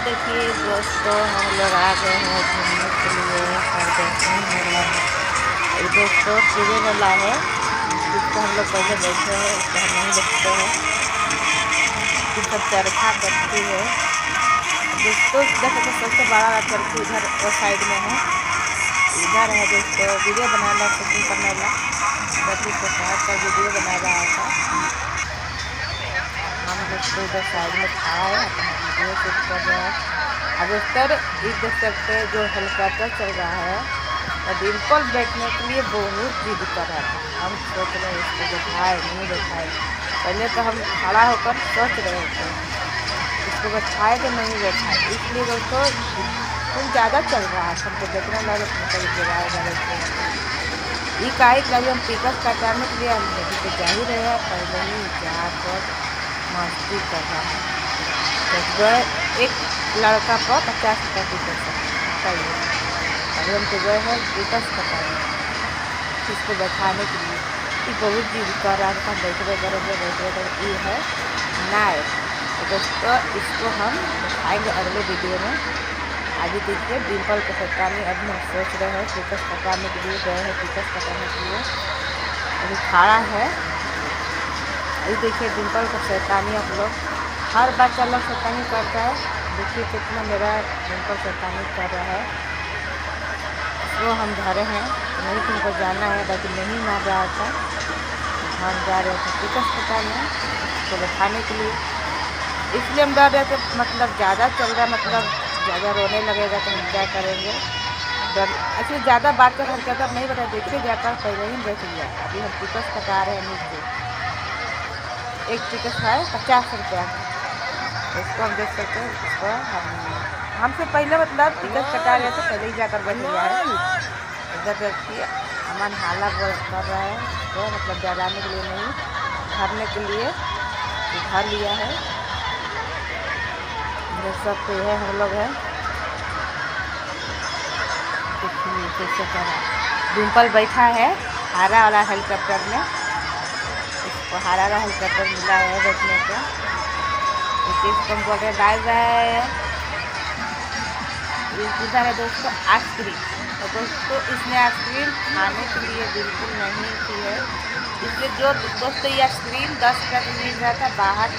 देखिए दोस्तों, हम लोग आ गए हैं घूमने के लिए और देखने मेला है। ये दोस्तों पूरे मेला है जिसको हम लोग पहले बैठे हैं, उसको हम नहीं देखते हैं। इसकी सब चरखा करती है दोस्तों। देखो तो सबसे बड़ा चरखी इधर वो साइड में है, इधर है दोस्तों। वीडियो बनाना शूटिंग करने वाला बैठे के साथ का वीडियो बना रहा था। हम दोस्तों इधर साइड में खड़ा है, अपना वीडियो शूट कर रहा है। अब दोस्तों इस देख सकते हैं जो हेलीकॉप्टर चल रहा है और डिम्पल बैठने के लिए बहुत जिद कर रहा था। हम सोच रहे हैं इसको बैठाए नहीं बैठाए। पहले तो हम खड़ा होकर सोच रहे थे इसको बैठाए कि नहीं बैठाए, इसलिए दोस्तों तुम ज़्यादा चल रहा है, सबको देखने लगे ये काहे लगे। हम टिकट कटाने के लिए हम नदी पे जा ही रहे हैं, पहले ही जाकर मस्ती कर रहा है। तो एक लड़का पर 50 रुपये टिकट चाहिए। अभी हम तो गए हैं टिकट कटाने इसको बैठाने के लिए। ये बहुत जिद कर रहा था, बैठे करेंगे। ये है नायक। तो दोस्तों इसको हम दिखाएंगे अगले वीडियो में। आगे देखिए डिम्पल को कटाने अभी हम सोच रहे हैं टिकट कटाने के लिए गए हैं, टिकट कटाने के लिए अभी खड़ा है। अभी देखिए डिम्पल को शैतानी आप लोग, हर बच्चा लोग शैतानी करता है। देखिए कितना मेरा डिम्पल शैतानी कर रहा है। इसको हम धरे हैं, नहीं तुमको जाना है, लेकिन नहीं मान रहा था। हम जा रहे थे टिकट कटाने इसको बैठाने के लिए, इसलिए हम डर रहे थे। मतलब ज़्यादा चल रहा, मतलब ज़्यादा रोने लगेगा तो हम क्या करेंगे। डर एक्चुअली ज़्यादा बात कर हरकत अब नहीं बता, देखते जाकर पहले ही बैठ गया। अभी हम टिकट कटा रहे हैं नीचे, एक टिकट है 50 रुपया। इसको हम देख सकते हैं। इसको हमसे पहले मतलब टिकट कटा रहे थे, पहले ही जाकर बैठ गया है। इधर देखिए अमन हाला कर रहा है इसको, मतलब डराने के लिए नहीं, धरने के लिए धर लिया है। देख सकते हैं हम लोग हैं। देखिए कैसे कर डिम्पल बैठा है हरा वाला हेलीकॉप्टर में। इसको हरा वाला हेलीकॉप्टर मिला है बैठने का। इसको हम बोल रहे बाय बाय। इधर है दोस्तों आइसक्रीम। तो दोस्तों इसने आइसक्रीम खाने के लिए बिल्कुल नहीं की है, इसलिए जो दोस्तों ये आइसक्रीम 10 रुपये का मिल रहा था, बाहर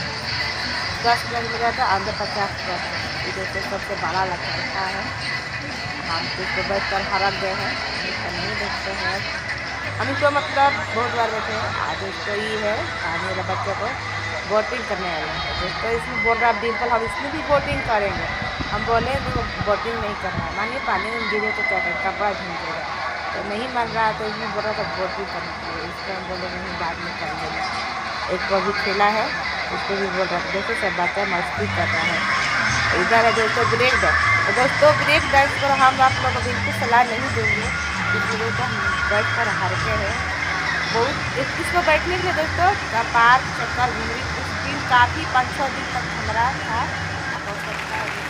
10 रुपये मिल रहा था, अंदर 50 रुपये का। ये दोस्तों सबसे बड़ा लगता है। हम तो इसको बैठ कर हरक गए हैं, नहीं देखते हैं हम इसको, मतलब बहुत बार बैठे हैं। आज इसको ये है खाने वाला बच्चे को बोटिंग करने वाला है दोस्तों। इसमें बोल रहा है डिम्पल हम इसमें भी बोटिंग करेंगे। हम बोले तो बोटिंग नहीं करना है, मानिए पानी में गिरे तो क्या करें, कपड़ा झींचेगा। तो नहीं मान रहा, तो इसमें बोल रहा था बोटिंग करने के लिए। इसको हम बोले नहीं बाद में कर लेंगे। एक को भी खेला है, उसको भी बोल रहा था। देखो सब बच्चा मस्ती कर रहा है। इधर है दोस्तों ब्रेक डांस। तो दोस्तों ब्रेक डांस पर हम आप लोगों को बिल्कुल सलाह नहीं देंगे, इसलिए तो हम बैठ कर हार के हैं। बहुत इसको बैठने के लिए दोस्तों का पार्क चक्कर घूमने काफ़ी 5-6 दिन तक हमारा था हो सकता है।